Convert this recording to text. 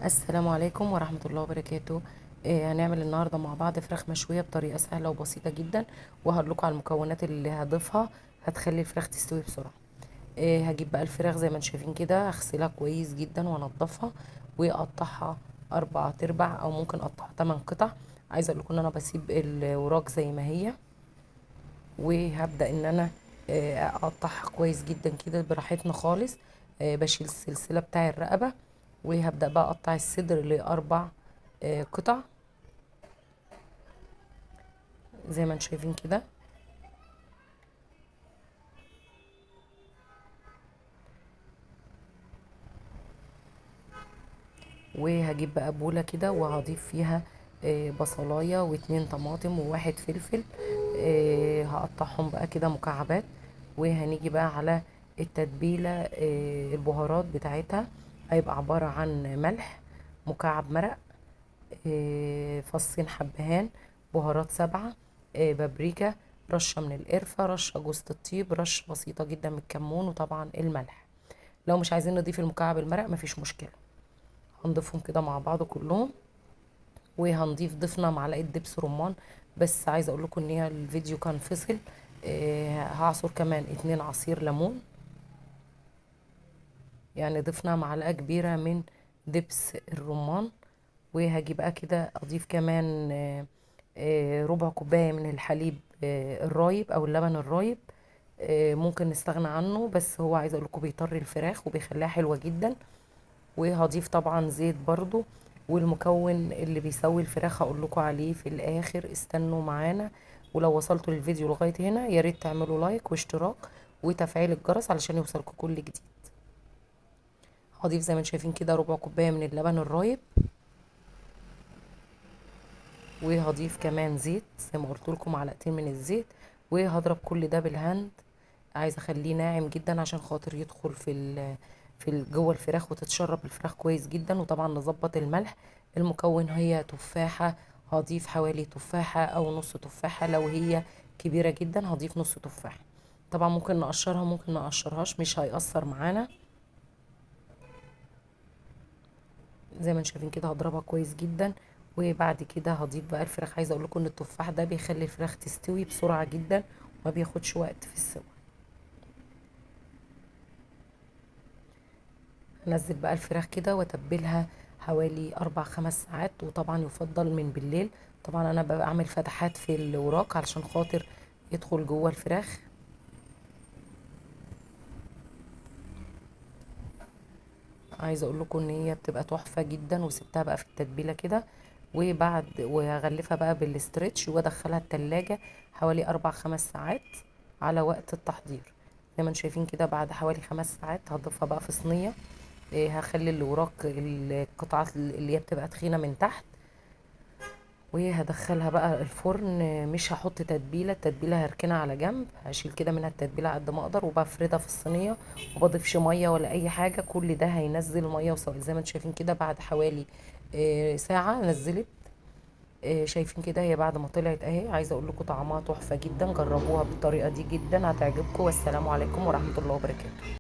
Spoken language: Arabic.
السلام عليكم ورحمة الله وبركاته. هنعمل النهاردة مع بعض فراخ مشوية بطريقة سهلة وبسيطة جدا، وهقول لكم على المكونات اللي هضيفها هتخلي الفراخ تستوي بسرعة. هجيب بقى الفراخ زي ما انتم شايفين كده، هغسلها كويس جدا وانضفها واقطعها 4 تربع او ممكن اقطعها 8 قطع. عايزة اقول لكم ان انا بسيب الوراك زي ما هي، وهبدأ ان انا اقطعها كويس جدا كده براحتنا خالص. بشيل السلسلة بتاع الرقبة، وهبدأ بقى اقطع الصدر ل4 قطع زي ما انتم شايفين كده. وهجيب بقى بولة كده وهضيف فيها بصلاية و2 طماطم و1 فلفل. هقطعهم بقى كده مكعبات. وهنيجي بقى على التتبيلة، البهارات بتاعتها هيبقى عبارة عن ملح، مكعب مرق، فصين حبهان، بهارات 7، بابريكا، رشة من القرفة، رشة جوزة الطيب، رشة بسيطة جدا من الكمون، وطبعا الملح. لو مش عايزين نضيف المكعب المرق مفيش مشكلة. هنضيفهم كده مع بعض كلهم. ضفنا معلقة دبس رمان. بس عايزة اقول لكم ان هي الفيديو كان فصل. هعصر كمان 2 عصير ليمون. يعني ضفنا معلقة كبيرة من دبس الرمان. وهاجي بقى كده اضيف كمان ربع كوباية من الحليب الرايب او اللبن الرايب. ممكن نستغنى عنه، بس هو عايزه اقول لكم بيطري الفراخ وبيخليها حلوة جدا. وهضيف طبعا زيت برضو. والمكون اللي بيسوي الفراخ هقول لكم عليه في الاخر، استنوا معانا. ولو وصلتوا للفيديو لغاية هنا يا ريت تعملوا لايك واشتراك وتفعيل الجرس علشان يوصلكم كل جديد. هضيف زي ما انتم شايفين كده ربع كوباية من اللبن الرايب. وهضيف كمان زيت زي ما قلت لكم، معلقتين من الزيت. وهضرب كل ده بالهاند. عايزه اخليه ناعم جدا عشان خاطر يدخل جوه الفراخ وتتشرب الفراخ كويس جدا. وطبعا نظبط الملح. المكون هي تفاحه. هضيف حوالي تفاحه او نص تفاحه، لو هي كبيره جدا هضيف نص تفاحه. طبعا ممكن نقشرها ممكن ما نقشرهاش، مش هيأثر معانا. زي ما انتم شايفين كده هضربها كويس جدا. وبعد كده هضيف بقى الفراخ. عايزه اقول لكم ان التفاح ده بيخلي الفراخ تستوي بسرعه جدا، وما بياخدش وقت في السوا. انزل بقى الفراخ كده واتبلها حوالي 4 5 ساعات، وطبعا يفضل من بالليل. طبعا انا ببقى اعمل فتحات في الوراك علشان خاطر يدخل جوه الفراخ. عايزه اقول لكم ان هي بتبقى تحفه جدا. وسبتها بقى في التتبيله كده، وهغلفها بقى بالاسترتش وادخلها التلاجة حوالي 4 5 ساعات على وقت التحضير. زي ما انتم شايفين كده بعد حوالي 5 ساعات هضيفها بقى في صينيه. هخلي اللي وراك القطعات اللي هي بتبقى تخينه من تحت، وهدخلها بقى الفرن. مش هحط تتبيله، التتبيله هركنها على جنب، هشيل كده منها التتبيله قد ما اقدر وبفردها في الصينيه. وبضيفش ميه ولا اي حاجه، كل ده هينزل ميه وسوائل. زي ما انتم شايفين كده بعد حوالي ساعه نزلت. شايفين كده هي بعد ما طلعت اهي. عايزه اقول لكم طعمها تحفه جدا، جربوها بالطريقه دي جدا هتعجبكم. والسلام عليكم ورحمه الله وبركاته.